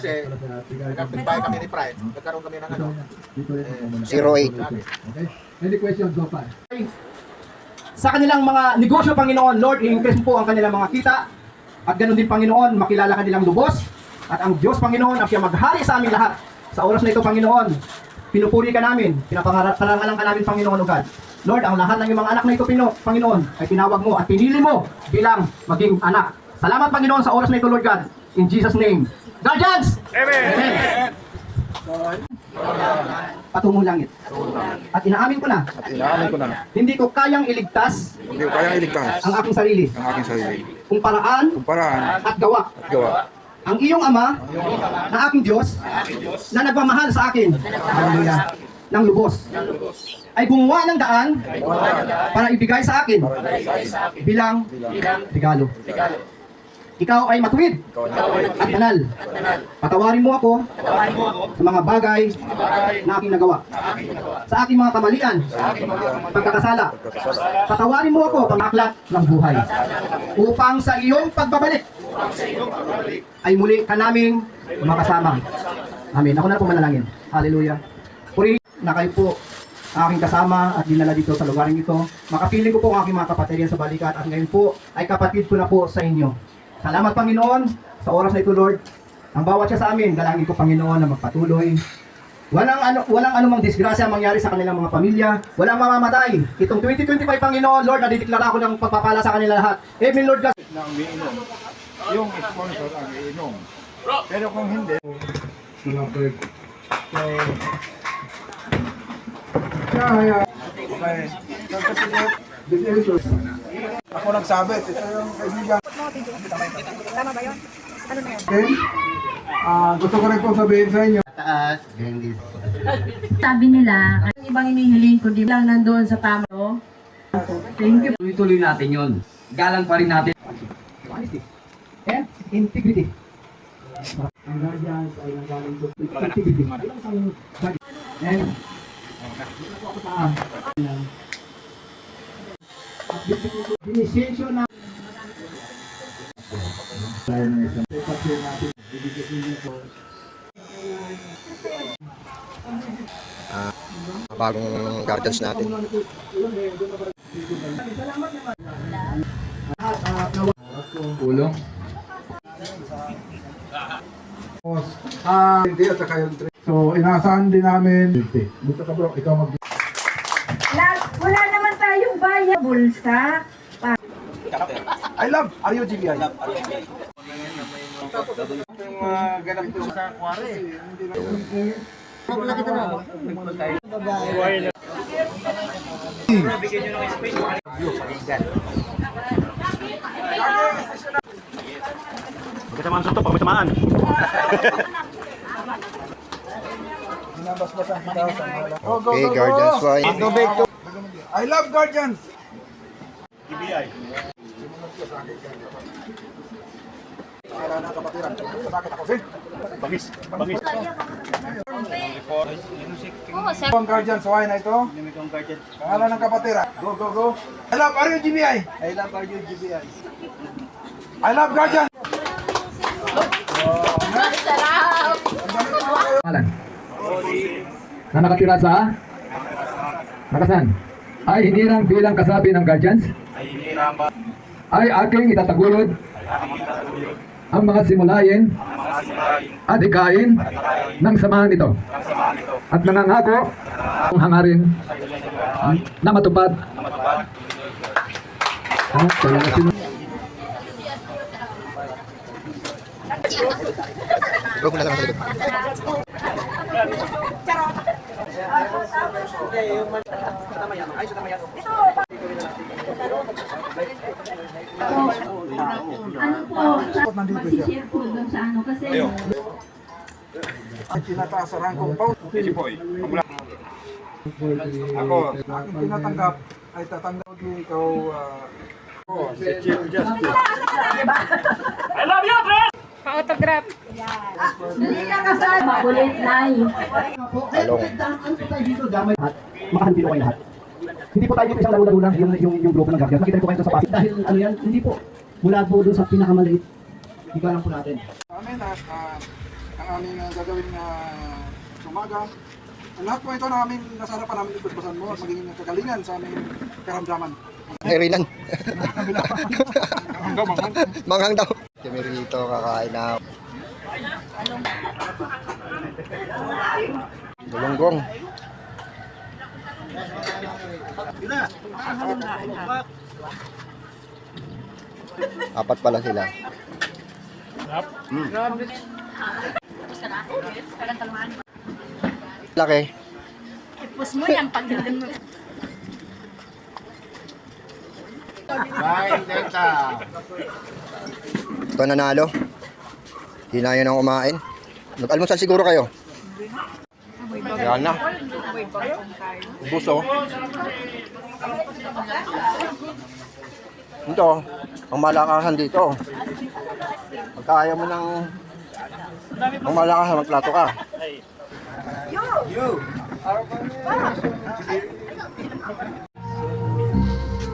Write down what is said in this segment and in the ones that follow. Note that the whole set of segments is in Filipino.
Kasi, nagbahay kami ni Pride, nagkaroon kami ng ano. 08. Okay? Any questions so far? Sa kanilang mga negosyo, Panginoon, Lord, i-increase po ang kanilang mga kita. At ganoon din, Panginoon, makilala kanilang lubos. At ang Diyos, Panginoon, ang siya maghari sa aming lahat. Sa oras na ito, Panginoon, pinupuri ka namin, pinapangalan ka namin, Panginoon, O God. Lord, ang lahat ng iyong mga anak na ito, Panginoon, ay tinawag mo at pinili mo bilang maging anak. Salamat, Panginoon, sa oras na ito, Lord God. In Jesus' name. Guardians! Amen! Patungong langit. At inaamin ko na, hindi ko kayang iligtas ang aking sarili. Kung paraan at gawa. Ang iyong Ama na aking Diyos na nagmamahal sa akin ng lubos ay gumawa ng daan para ibigay sa akin bilang regalo. Ikaw ay matuwid at banal. Patawarin mo ako sa mga bagay na aking nagawa. Sa aking mga kamalian, pagkakasala. Patawarin mo ako pang-aklat ng buhay. Upang sa iyong pagbabalik ay muli ka naming makasama. Amen. Ako na po manalangin. Hallelujah. Puri na kayo po aking kasama at dinala dito sa lugaring ito. Makapiling ko po ang aking mga kapatid sa balikat at ngayon po ay kapatid ko na po sa inyo. Salamat, Panginoon, sa oras na ito, Lord. Ang bawat siya sa amin, dalangin ko, Panginoon, na magpatuloy. Walang anumang disgrasya mangyari sa kanilang mga pamilya. Walang mamamatay. Itong 2025, Panginoon, Lord, nadideklara ko ng pagpapala sa kanila lahat. Amen, Lord God. Na umiinom. Yung sponsor ang iinom. Pero kung hindi, ako nagsabit. Ito yung kaibigan. Tama ba yun? Ano na yun? Okay? Gusto ko rin po sabihin sa inyo. Sabi nila, ang ibang inihiling ko, di lang nandoon sa tama. Thank you. Tuloy-tuloy natin yun. Galang pa rin natin. Honesty and integrity. Ang guardians ay nanggaling doon. Integrity. And initiation na Bagong guardians natin. Tulong. Hindi at saka yung trip. So, inaasahan din namin. Dito ka bro, ikaw mag- Wala naman tayong bayad. Bulsa. I love RUGBI. Yung ganap ko sa kware. Magkasamaan sa ito, pag magkasamaan. Okay, guardians why? I love guardians. Bangis. Ang guardians, why na ito? Pangalan ng kapatira. Go, go, go. I love RUGBI. I love guardians. Alan. Na nakatira sa Nakasan? Ay hinirang bilang kasabi ng guardians? Ay aking itataguyod ang mga simulayin at hikain ng samahan ito at nangangako ang hangarin na matupad at Bro, mula lang sa likod. Ano po, mag-share po doon sa ano kasi Ang tinatasaran kong paut. Ako, aking tinatanggap ay tatanggap mo ikaw si Chief Justice. Pa-autograph. hindi ka kasal. Makulit na Talong. At makahandi po kayo lahat. Hindi po tayo dito isang laro-laro lang yung grupo ng Guardians. Makita niyo po kayo sa Pasig. Dahil ano yan, hindi po. Mula po doon sa pinakamaliit. Hindi ko alam po natin. Sa amin, ang aming gagawin na sumaga. Ang lahat po ito na aming nasa harapan namin ikusbasan mo at magiging kagalingan sa aming karamdaman. Irinan. Manghang daw. Kami rito kakain na. Bulunggong. Apat pala sila. Laki. Ipus mo yan pag mo. Bye, Delta. Ito nanalo. Hindi na yun ang kumain. Nag-almusal siguro kayo. Yan na. Ubus oh. Ito, ang malakasan dito. Pagka ayaw mo ng ang malakasan, magplato ka.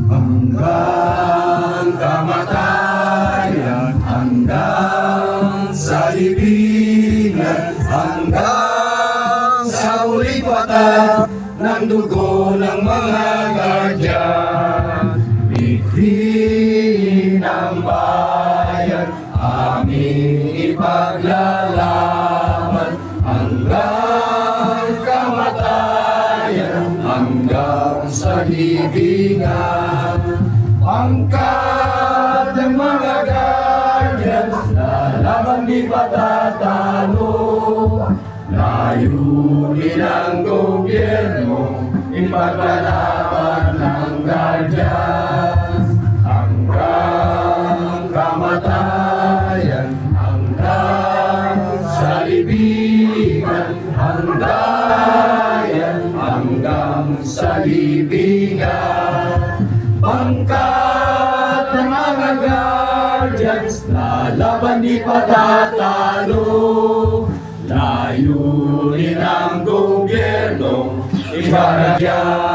Hanggang kamatayan, hanggang sa libingan, hanggang sa huling watak ng dugo ng mga guardian. Bigti ng bayan, aming ipaglalaban hanggang kamatayan, hanggang sa libingan. Pangkat ng mga guardians, lalaban di patatalo. Layunin ng gobyerno, ipaglalaban ng guardians. Hanggang kamatayan, hanggang sa libingan, hanggang sa libingan. Pangkat ng mga guardians, lalaban di patatalo. Layunin ng gobyerno, ibaragyan.